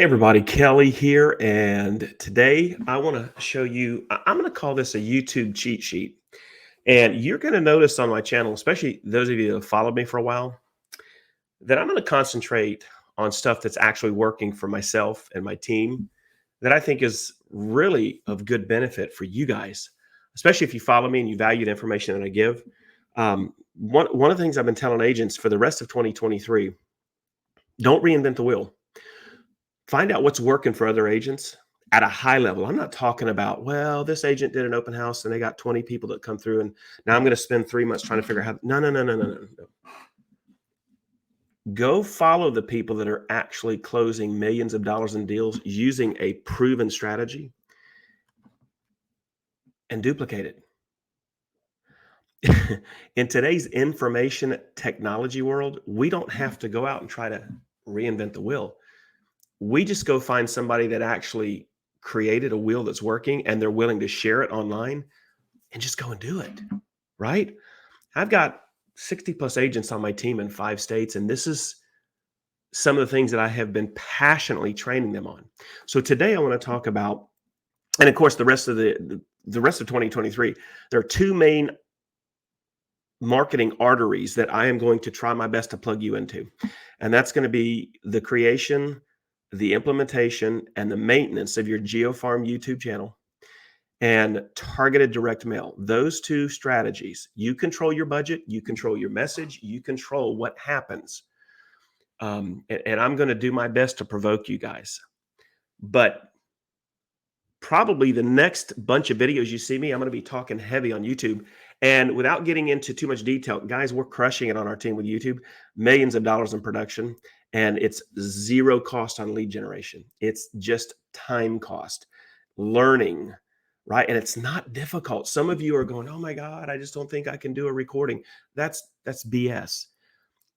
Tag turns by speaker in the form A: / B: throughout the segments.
A: Hey everybody, Kelly here, and today I want to show you, I'm going to call this a YouTube cheat sheet. And you're going to notice on my channel, especially those of you that have followed me for a while, that I'm going to concentrate on stuff that's actually working for myself and my team that I think is really of good benefit for you guys, especially if you follow me and you value the information that I give. One of the things I've been telling agents for the rest of 2023, don't reinvent the wheel. Find out what's working for other agents at a high level. I'm not talking about, well, this agent did an open house and they got 20 people that come through, and now I'm going to spend 3 months trying to figure out how. No, no, no, no, no, no, no. Go follow the people that are actually closing millions of dollars in deals using a proven strategy and duplicate it. In today's information technology world, we don't have to go out and try to reinvent the wheel. We just go find somebody that actually created a wheel that's working and they're willing to share it online and just go and do it. Right. I've got 60 plus agents on my team in 5 states, and this is some of the things that I have been passionately training them on. So today I want to talk about, and of course, the rest of 2023, there are two main marketing arteries that I am going to try my best to plug you into. And that's going to be the creation, the implementation, and the maintenance of your GeoFarm YouTube channel and targeted direct mail. Those two strategies, you control your budget, you control your message, you control what happens. And I'm going to do my best to provoke you guys. But probably the next bunch of videos you see me, I'm going to be talking heavy on YouTube. And without getting into too much detail, guys, we're crushing it on our team with YouTube, millions of dollars in production, and it's zero cost on lead generation. It's just time cost, learning, right? And it's not difficult. Some of you are going, oh my God, I just don't think I can do a recording. That's BS.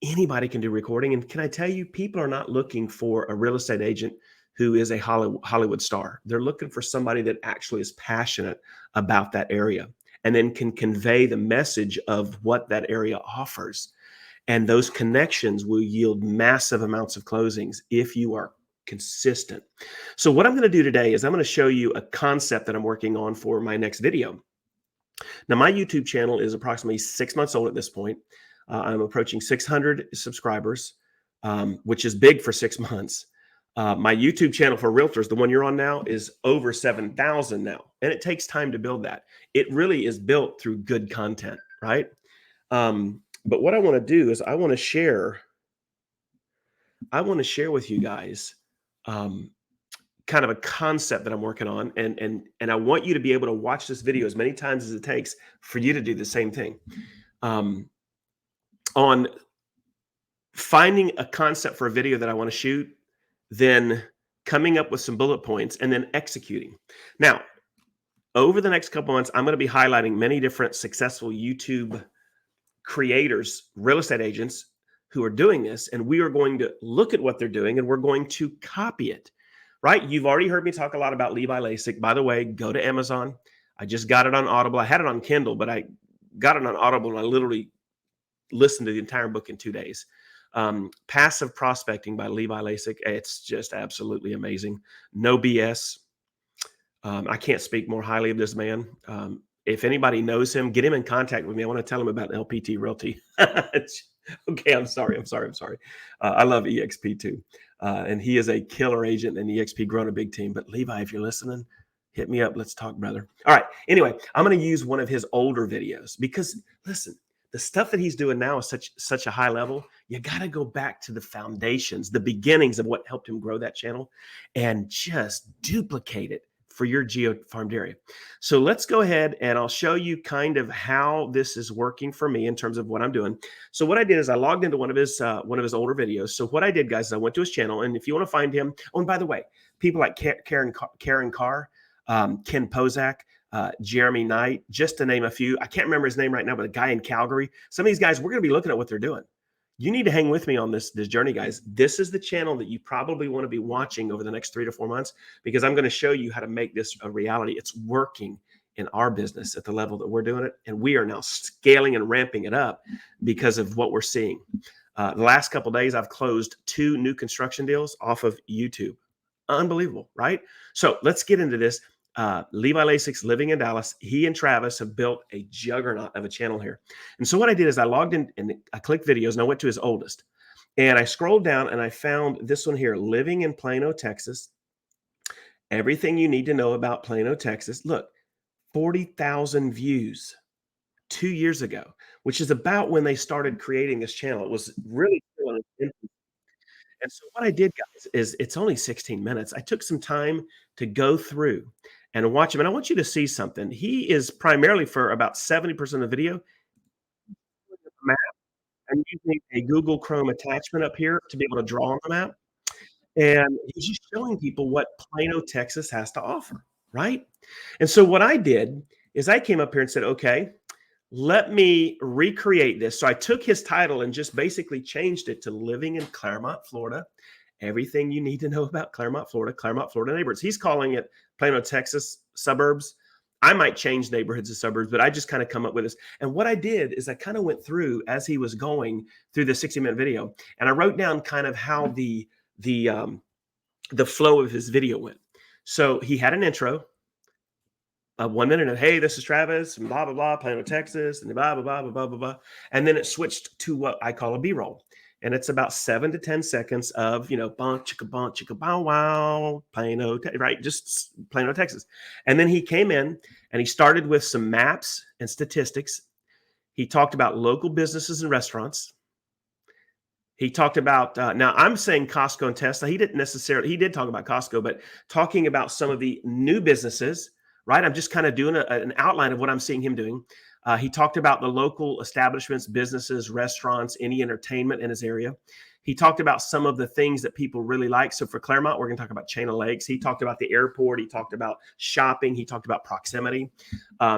A: Anybody can do recording. And can I tell you, people are not looking for a real estate agent who is a Hollywood star. They're looking for somebody that actually is passionate about that area and then can convey the message of what that area offers. And those connections will yield massive amounts of closings if you are consistent. So what I'm going to do today is I'm going to show you a concept that I'm working on for my next video. Now, my YouTube channel is approximately 6 months old at this point. I'm approaching 600 subscribers, which is big for 6 months. My YouTube channel for Realtors, the one you're on now, is over 7,000 now. And it takes time to build that. It really is built through good content, right? But what I want to do is I want to share with you guys kind of a concept that I'm working on. And I want you to be able to watch this video as many times as it takes for you to do the same thing. On finding a concept for a video that I want to shoot, then coming up with some bullet points, and then executing. Now, over the next couple months, I'm going to be highlighting many different successful YouTube creators, real estate agents who are doing this, and we are going to look at what they're doing and we're going to copy it, right? You've already heard me talk a lot about Levi LASIK. By the way, go to Amazon. I just got it on Audible. I had it on Kindle, but I got it on Audible and I literally listened to the entire book in 2 days. Passive Prospecting by Levi LASIK. It's just absolutely amazing. No BS. I can't speak more highly of this man. If anybody knows him, get him in contact with me. I want to tell him about LPT Realty. Okay, I'm sorry. I love EXP too. And he is a killer agent, and EXP grown a big team. But Levi, if you're listening, hit me up. Let's talk, brother. All right. Anyway, I'm going to use one of his older videos because, listen, the stuff that he's doing now is such a high level. You got to go back to the foundations, the beginnings of what helped him grow that channel, and just duplicate it for your geo-farmed area. So let's go ahead and I'll show you kind of how this is working for me in terms of what I'm doing. So what I did is I logged into one of his older videos. So what I did, guys, is I went to his channel, and if you want to find him, oh, and by the way, people like Karen Carr, Ken Pozak, Jeremy Knight, just to name a few. I can't remember his name right now, but a guy in Calgary. Some of these guys, we're going to be looking at what they're doing. You need to hang with me on this journey, guys. This is the channel that you probably want to be watching over the next 3 to 4 months, because I'm going to show you how to make this a reality. It's working in our business at the level that we're doing it, and we are now scaling and ramping it up because of what we're seeing. The last couple of days, I've closed 2 new construction deals off of YouTube. Unbelievable, right? So let's get into this. Levi Lasix living in Dallas. He and Travis have built a juggernaut of a channel here. And so what I did is I logged in and I clicked videos and I went to his oldest. And I scrolled down and I found this one here, living in Plano, Texas. Everything you need to know about Plano, Texas. Look, 40,000 views 2 years ago, which is about when they started creating this channel. It was really still in its infancy. And so what I did, guys, is it's only 16 minutes. I took some time to go through and watch him. And I want you to see something. He is primarily for about 70% of the video, map. I'm using a Google Chrome attachment up here to be able to draw on the map. And he's just showing people what Plano, Texas has to offer, right? And so what I did is I came up here and said, okay, let me recreate this. So I took his title and just basically changed it to living in Claremont, Florida. Everything you need to know about Claremont, Florida neighborhoods. He's calling it Plano, Texas suburbs. I might change neighborhoods to suburbs, but I just kind of come up with this. And what I did is I kind of went through as he was going through the 60-minute video, and I wrote down kind of how the um, the flow of his video went. So he had an intro, 1 minute of, hey, this is Travis, and blah, blah, blah, Plano, Texas, and blah, blah, blah, blah, blah, blah, blah. And then it switched to what I call a B-roll. And it's about 7 to 10 seconds of, bon, chicka, bow, wow, Plano, right? Just Plano, Texas. And then he came in and he started with some maps and statistics. He talked about local businesses and restaurants. He talked about, now I'm saying Costco and Tesla. He did talk about Costco, but talking about some of the new businesses, right? I'm just kind of doing an outline of what I'm seeing him doing. He talked about the local establishments, businesses, restaurants, any entertainment in his area. He talked about some of the things that people really like. So for Claremont, we're going to talk about Chain of Lakes. He talked about the airport. He talked about shopping. He talked about proximity.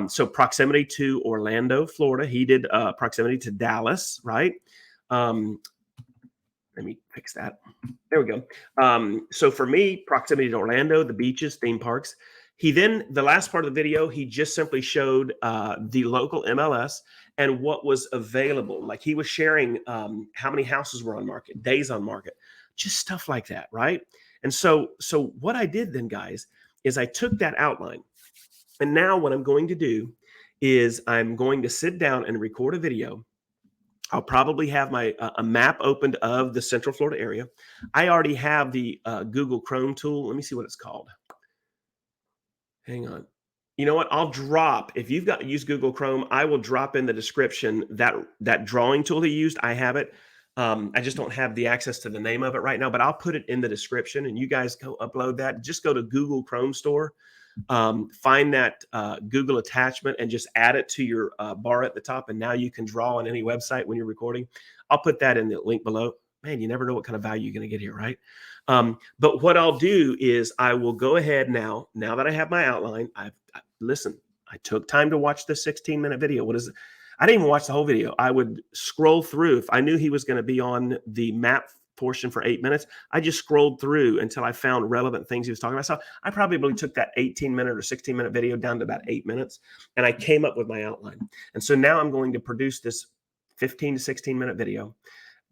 A: So proximity to Orlando, Florida. He did proximity to Dallas, right? Let me fix that. There we go. So for me, proximity to Orlando, the beaches, theme parks. The last part of the video, he just simply showed the local MLS and what was available. Like he was sharing how many houses were on market, days on market, just stuff like that, right? And so what I did then, guys, is I took that outline. And now what I'm going to do is I'm going to sit down and record a video. I'll probably have a map opened of the Central Florida area. I already have the Google Chrome tool. Let me see what it's called. Hang on. You know what? If you've got used Google Chrome, I will drop in the description that drawing tool he used. I have it. I just don't have the access to the name of it right now, but I'll put it in the description and you guys go upload that. Just go to Google Chrome store. Find that Google attachment and just add it to your bar at the top. And now you can draw on any website when you're recording. I'll put that in the link below. Man, you never know what kind of value you're going to get here, right? But what I'll do is I will go ahead now that I have my outline. Listen, I took time to watch the 16-minute video. What is it? I didn't even watch the whole video. I would scroll through. If I knew he was going to be on the map portion for 8 minutes, I just scrolled through until I found relevant things he was talking about. So I probably took that 18-minute or 16-minute video down to about 8 minutes, and I came up with my outline. And so now I'm going to produce this 15 to 16-minute video.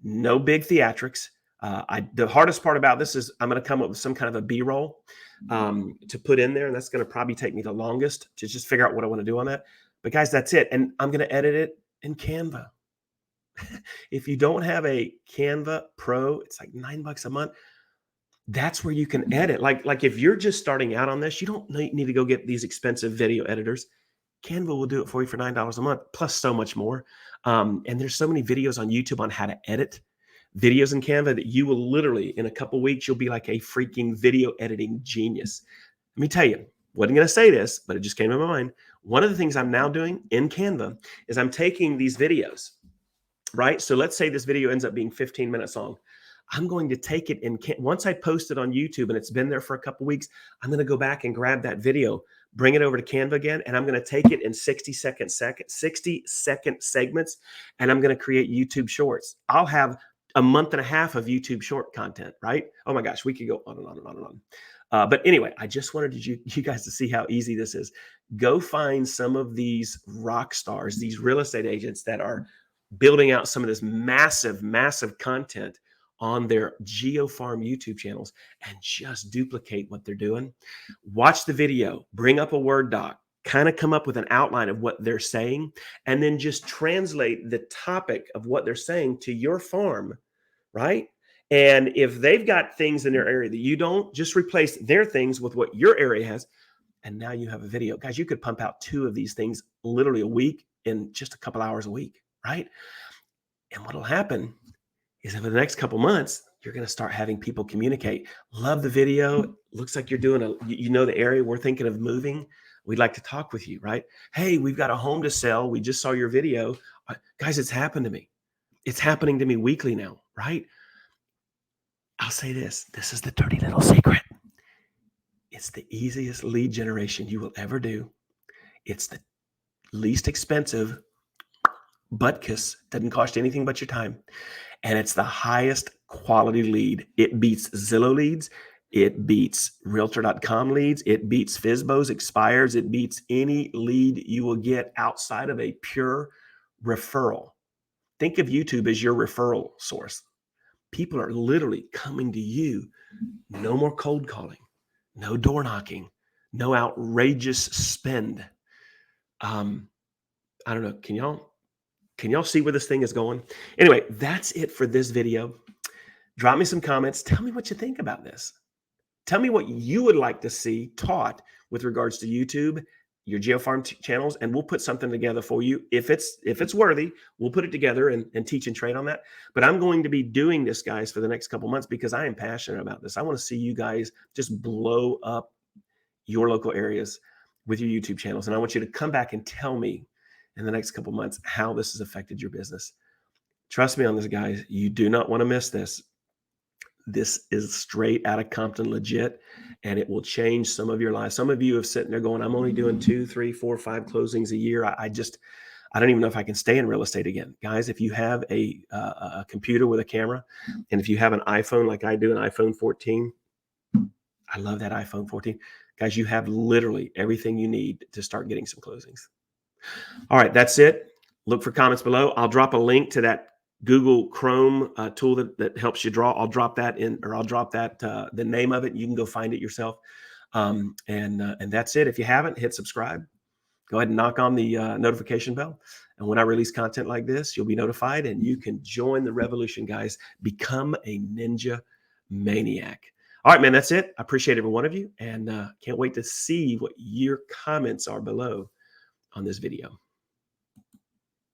A: No big theatrics. The hardest part about this is I'm going to come up with some kind of a B-roll to put in there, and that's going to probably take me the longest to just figure out what I want to do on that. But guys, that's it. And I'm going to edit it in Canva. If you don't have a Canva Pro, it's like $9 a month. That's where you can edit. Like if you're just starting out on this, you don't need to go get these expensive video editors. Canva will do it for you for $9 a month, plus so much more. And there's so many videos on YouTube on how to edit videos in Canva that you will literally, in a couple weeks, you'll be like a freaking video editing genius. Let me tell you, wasn't going to say this, but it just came to my mind. One of the things I'm now doing in Canva is I'm taking these videos, right? So let's say this video ends up being 15 minutes long. I'm going to take it once I post it on YouTube and it's been there for a couple weeks, I'm going to go back and grab that video, bring it over to Canva again, and I'm going to take it in 60-second segments, and I'm going to create YouTube shorts. I'll have a month and a half of YouTube short content, right? Oh my gosh, we could go on and on and on and on. But anyway, I just wanted you guys to see how easy this is. Go find some of these rock stars, these real estate agents that are building out some of this massive, massive content on their GeoFarm YouTube channels and just duplicate what they're doing. Watch the video, bring up a Word doc, kind of come up with an outline of what they're saying, and then just translate the topic of what they're saying to your farm, right? And if they've got things in their area that you don't, just replace their things with what your area has. And now you have a video. Guys, you could pump out 2 of these things literally a week in just a couple hours a week, right? And what'll happen is over the next couple months, you're going to start having people communicate. Love the video. Looks like you're doing you know, the area we're thinking of moving. We'd like to talk with you, right? Hey, we've got a home to sell. We just saw your video. Guys, it's happened to me. It's happening to me weekly now, right? I'll say this. This is the dirty little secret. It's the easiest lead generation you will ever do. It's the least expensive butt kiss. Doesn't cost you anything but your time. And it's the highest quality lead. It beats Zillow leads. It beats realtor.com leads. It beats FSBO's expires. It beats any lead you will get outside of a pure referral. Think of YouTube as your referral source. People are literally coming to you. No more cold calling, no door knocking, no outrageous spend. I don't know. Can y'all see where this thing is going? Anyway, that's it for this video. Drop me some comments. Tell me what you think about this. Tell me what you would like to see taught with regards to YouTube, your GeoFarm channels, and we'll put something together for you. If it's worthy, we'll put it together and teach and train on that. But I'm going to be doing this, guys, for the next couple months because I am passionate about this. I want to see you guys just blow up your local areas with your YouTube channels. And I want you to come back and tell me in the next couple months how this has affected your business. Trust me on this, guys. You do not want to miss this. This is straight out of Compton legit, and it will change some of your lives. Some of you have sitting there going, I'm only doing 2, 3, 4, 5 closings a year. I don't even know if I can stay in real estate again. Guys, if you have a computer with a camera, and if you have an iPhone like I do, an iPhone 14, I love that iPhone 14. Guys, you have literally everything you need to start getting some closings. All right, that's it. Look for comments below. I'll drop a link to that Google Chrome tool that helps you draw. I'll drop that in, or I'll drop that the name of it. You can go find it yourself. And that's it. If you haven't, hit subscribe. Go ahead and knock on the notification bell. And when I release content like this, you'll be notified and you can join the revolution, guys. Become a ninja maniac. All right, man, that's it. I appreciate every one of you, and can't wait to see what your comments are below on this video.